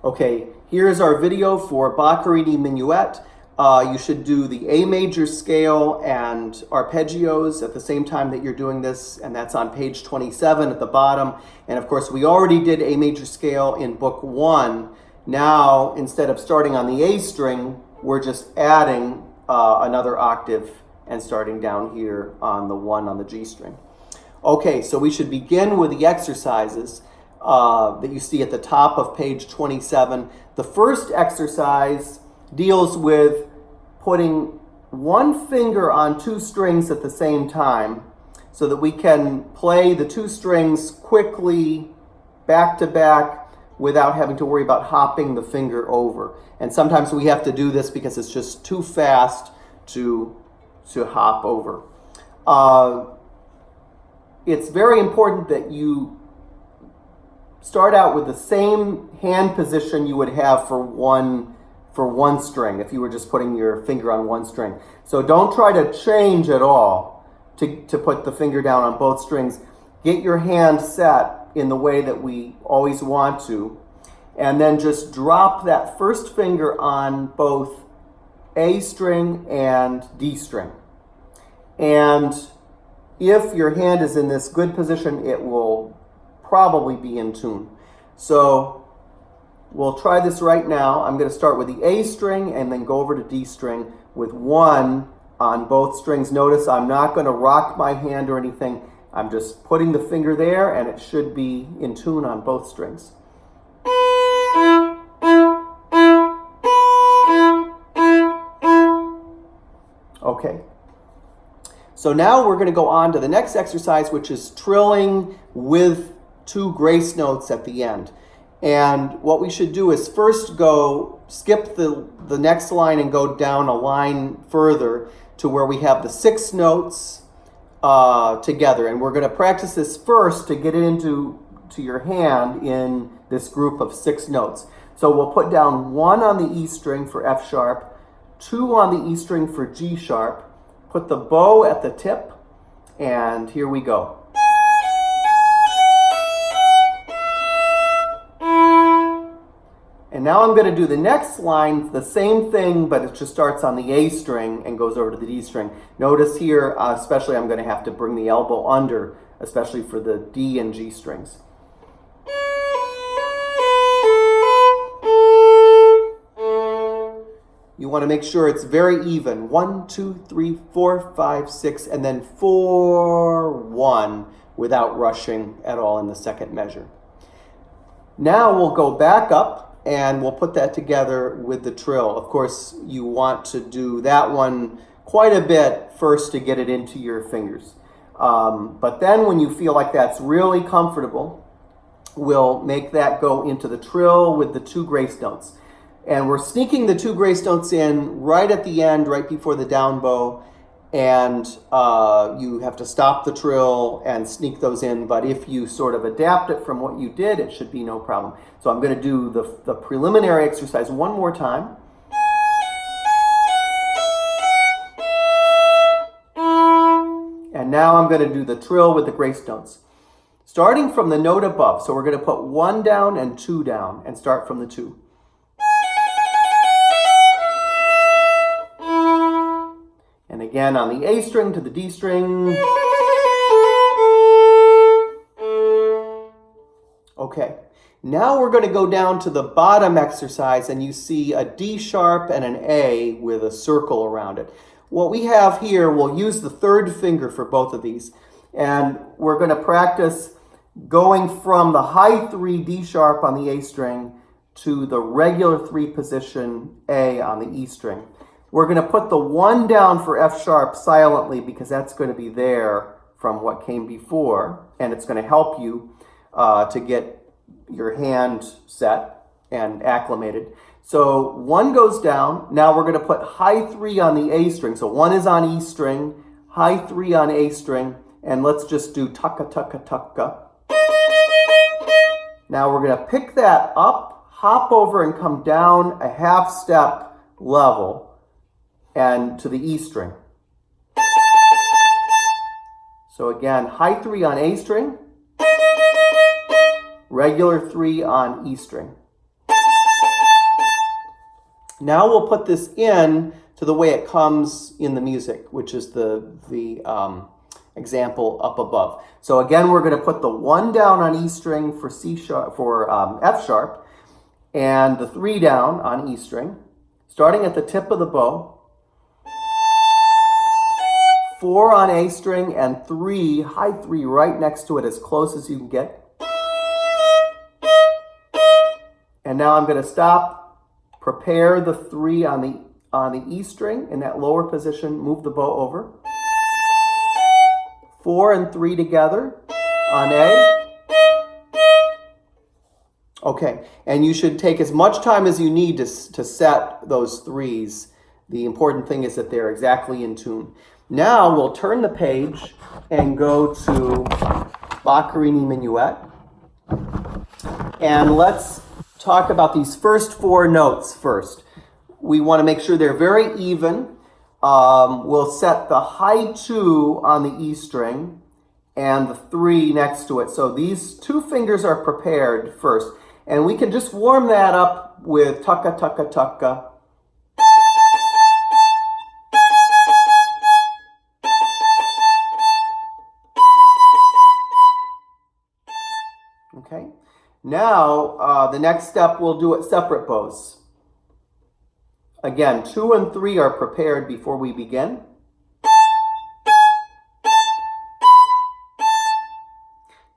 Okay, here's our video for Boccherini Minuet. You should do the A major scale and arpeggios at the same time that you're doing this, and that's on page 27 at the bottom. And of course, we already did A major scale in book 1. Now, instead of starting on the A string, we're just adding another octave and starting down here on the 1 on the G string. Okay, so we should begin with the exercises that you see at the top of page 27. The first exercise deals with putting one finger on 2 strings at the same time so that we can play the 2 strings quickly back to back without having to worry about hopping the finger over. And sometimes we have to do this because it's just too fast to hop over. It's very important that you start out with the same hand position you would have for one string if you were just putting your finger on one string. So don't try to change at all to put the finger down on both strings. Get your hand set in the way that we always want to, and then just drop that first finger on both A string and D string. And if your hand is in this good position, it will probably be in tune. So we'll try this right now. I'm going to start with the A string and then go over to D string with 1 on both strings. Notice I'm not going to rock my hand or anything. I'm just putting the finger there, and it should be in tune on both strings. Okay. So now we're going to go on to the next exercise, which is trilling with 2 grace notes at the end. And what we should do is first skip the next line and go down a line further to where we have the 6 notes together. And we're going to practice this first to get it into your hand in this group of 6 notes. So we'll put down 1 on the E string for F sharp, 2 on the E string for G sharp, put the bow at the tip, and here we go. And now I'm going to do the next line, the same thing, but it just starts on the A string and goes over to the D string. Notice here, especially I'm going to have to bring the elbow under, especially for the D and G strings. You want to make sure it's very even. 1, 2, 3, 4, 5, 6, and then 4, 1 without rushing at all in the second measure. Now we'll go back up and we'll put that together with the trill. Of course, you want to do that one quite a bit first to get it into your fingers. But then when you feel like that's really comfortable, we'll make that go into the trill with the 2 grace notes. And we're sneaking the 2 grace notes in right at the end, right before the down bow. And you have to stop the trill and sneak those in. But if you sort of adapt it from what you did, it should be no problem. So I'm going to do the preliminary exercise one more time. And now I'm going to do the trill with the grace notes, starting from the note above. So we're going to put 1 down and 2 down and start from the 2. And again on the A string to the D string. Okay, now we're going to go down to the bottom exercise, and you see a D sharp and an A with a circle around it. What we have here, we'll use the 3rd finger for both of these, and we're going to practice going from the high 3 D sharp on the A string to the regular 3 position A on the E string. We're going to put the 1 down for F sharp silently because that's going to be there from what came before, and it's going to help you to get your hand set and acclimated. So 1 goes down. Now we're going to put high 3 on the A string. So 1 is on E string, high 3 on A string, and let's just do tucka, tucka, tucka. Now we're going to pick that up, hop over, and come down a half step level and to the E string. So again, high 3 on A string, regular 3 on E string. Now we'll put this in to the way it comes in the music, which is the example up above. So again, we're going to put the 1 down on E string for C sharp, for F sharp, and the 3 down on E string, starting at the tip of the bow, 4 on A string, and 3, high 3 right next to it as close as you can get. And now I'm going to stop, prepare the 3 on the E string in that lower position, move the bow over. 4 and 3 together on A. Okay, and you should take as much time as you need to set those 3s. The important thing is that they're exactly in tune. Now we'll turn the page and go to Boccherini Minuet. And let's talk about these first 4 notes first. We want to make sure they're very even. We'll set the high 2 on the E string and the 3 next to it. So these 2 fingers are prepared first. And we can just warm that up with tucka, tucka, tucka. Okay. Now, the next step, we'll do it separate bows. Again, 2 and 3 are prepared before we begin.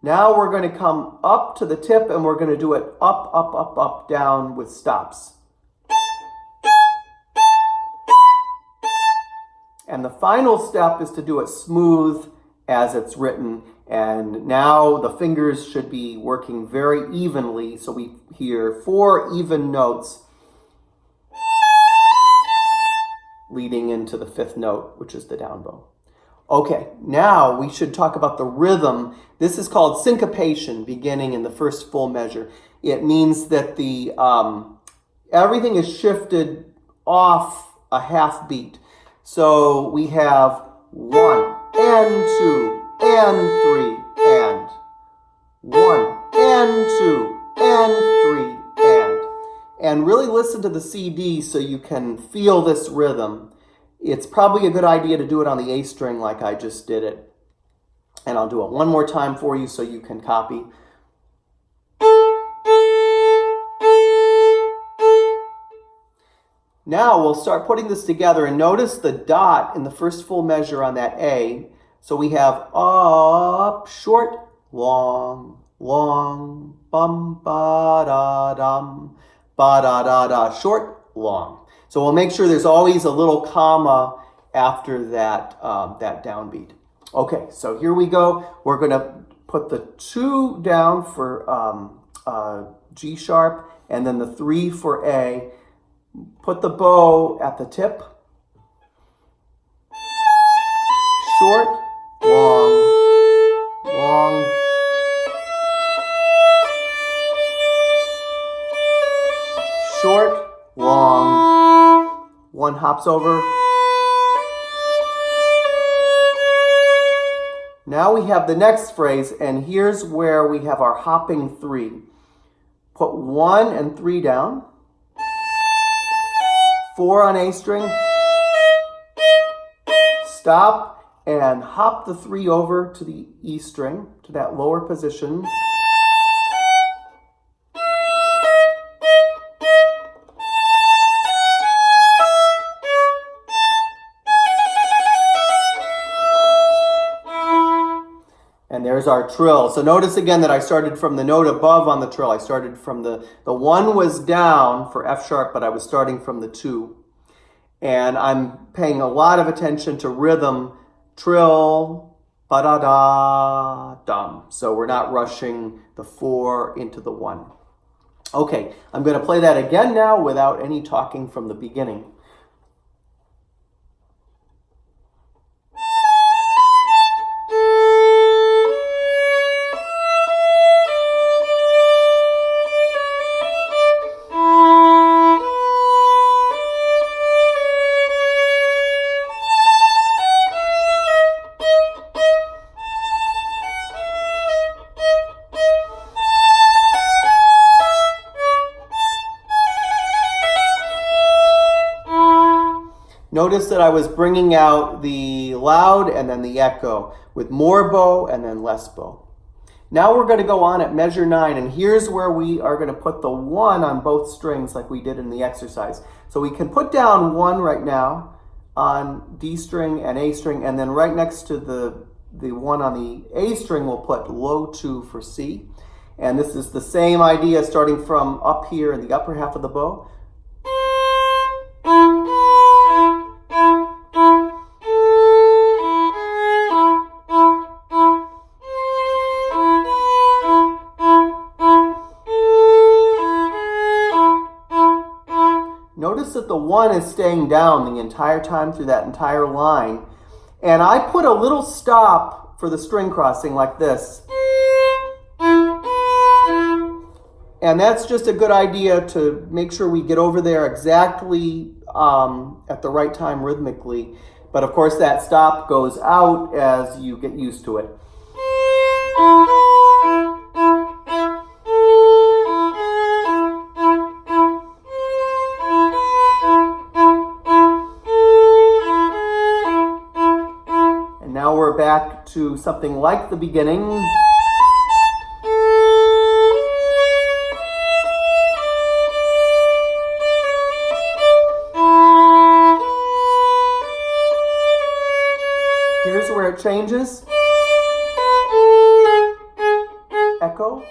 Now we're going to come up to the tip and we're going to do it up, up, up, up, down with stops. And the final step is to do it smooth as it's written. And now the fingers should be working very evenly. So we hear 4 even notes leading into the 5th note, which is the down bow. Okay, now we should talk about the rhythm. This is called syncopation, beginning in the first full measure. It means that the everything is shifted off a half beat. So we have 1 and 2 and 3 and 1 and 2 and 3 and really listen to the CD so you can feel this rhythm. It's probably a good idea to do it on the A string like I just did it. And I'll do it one more time for you so you can copy. Now we'll start putting this together and notice the dot in the first full measure on that A. So we have up, short, long, long, bum, ba, da, dum, ba, da, da, da, short, long. So we'll make sure there's always a little comma after that, that downbeat. Okay, so here we go. We're going to put the 2 down for G sharp and then the 3 for A. Put the bow at the tip. Short, long, long. Short, long. 1 hops over. Now we have the next phrase, and here's where we have our hopping 3. Put 1 and 3 down. 4 on A string. Stop and hop the 3 over to the E string, to that lower position. And there's our trill. So notice again that I started from the note above on the trill. I started from the 1 was down for F sharp, but I was starting from the 2. And I'm paying a lot of attention to rhythm, trill, ba-da-da, dum. So we're not rushing the 4 into the 1. Okay, I'm going to play that again now without any talking from the beginning. Notice that I was bringing out the loud and then the echo with more bow and then less bow. Now we're going to go on at measure 9, and here's where we are going to put the 1 on both strings like we did in the exercise. So we can put down 1 right now on D string and A string, and then right next to the 1 on the A string we'll put low 2 for C. And this is the same idea starting from up here in the upper half of the bow. Notice that the 1 is staying down the entire time through that entire line. And I put a little stop for the string crossing like this. And that's just a good idea to make sure we get over there exactly at the right time rhythmically. But of course that stop goes out as you get used to it. And now we're back to something like the beginning. Here's where it changes. Echo.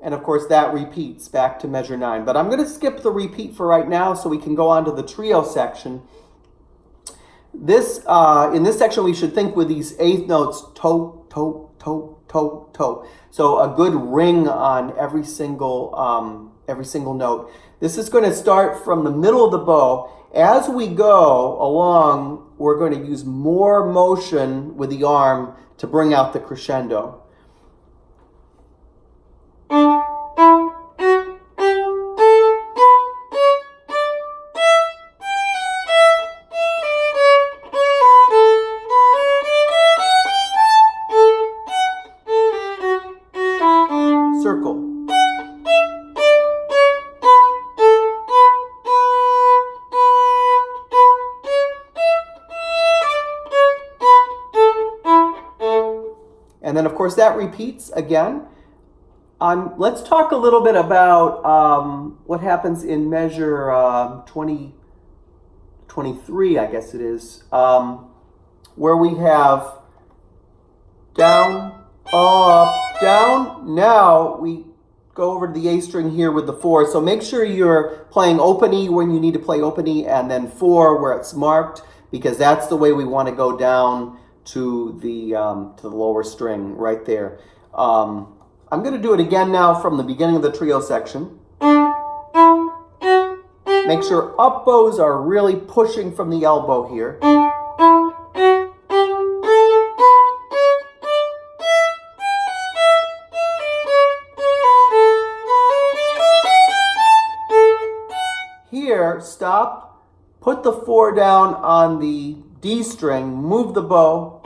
And of course that repeats back to measure 9. But I'm going to skip the repeat for right now so we can go on to the trio section. In this section we should think with these eighth notes, toe, toe, toe, toe, toe. So a good ring on every single note. This is going to start from the middle of the bow. As we go along, we're going to use more motion with the arm to bring out the crescendo. Circle. And then of course that repeats again. Let's talk a little bit about what happens in measure 23, I guess it is, where we have down, up, down. Now we go over to the A string here with the 4. So make sure you're playing open E when you need to play open E, and then 4 where it's marked, because that's the way we want to go down to the lower string right there. I'm going to do it again now from the beginning of the trio section. Make sure up bows are really pushing from the elbow here. Here, stop, put the 4 down on the D string, move the bow.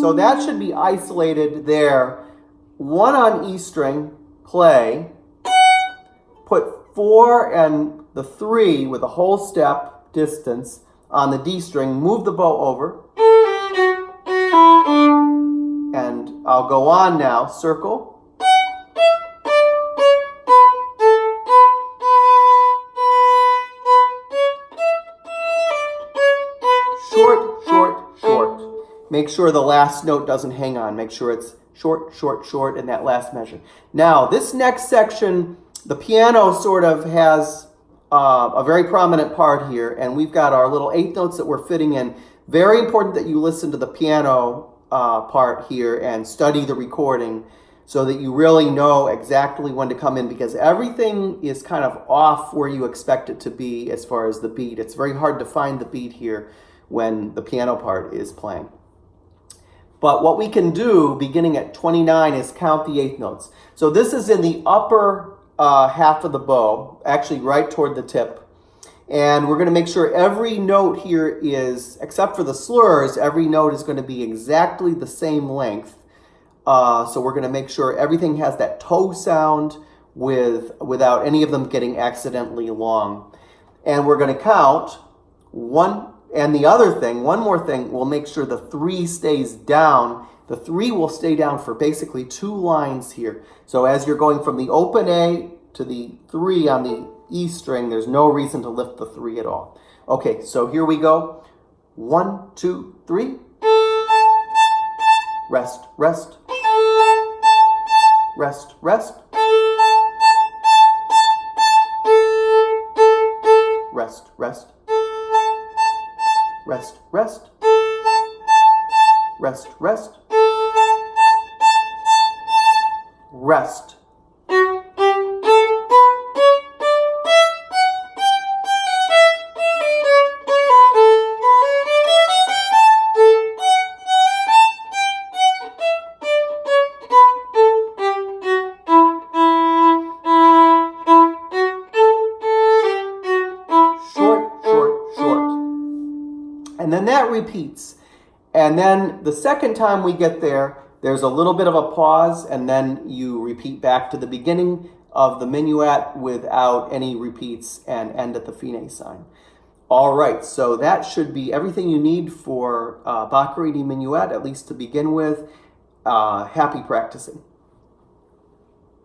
So that should be isolated there. 1 on E string, play. Put 4 and the 3 with a whole step distance on the D string, move the bow over. And I'll go on now, circle. Short, short, short. Make sure the last note doesn't hang on. Make sure it's short, short, short in that last measure. Now, this next section, the piano sort of has a very prominent part here, and we've got our little 8 notes that we're fitting in. Very important that you listen to the piano part here and study the recording so that you really know exactly when to come in, because everything is kind of off where you expect it to be as far as the beat. It's very hard to find the beat here when the piano part is playing. But what we can do beginning at 29 is count the 8th notes. So this is in the upper half of the bow, actually right toward the tip. And we're going to make sure every note here is, except for the slurs, every note is going to be exactly the same length. So we're going to make sure everything has that toe sound without any of them getting accidentally long. And we're going to count one. And the other thing, one more thing, we'll make sure the 3 stays down. The 3 will stay down for basically 2 lines here. So as you're going from the open A to the 3 on the E string, there's no reason to lift the 3 at all. Okay, so here we go. 1, 2, 3. Rest, rest. Rest, rest. Rest, rest. Rest, rest. Rest, rest. Rest. And then that repeats. And then the second time we get there, there's a little bit of a pause, and then you repeat back to the beginning of the minuet without any repeats and end at the fine sign. All right, so that should be everything you need for Boccherini Minuet, at least to begin with. Happy practicing.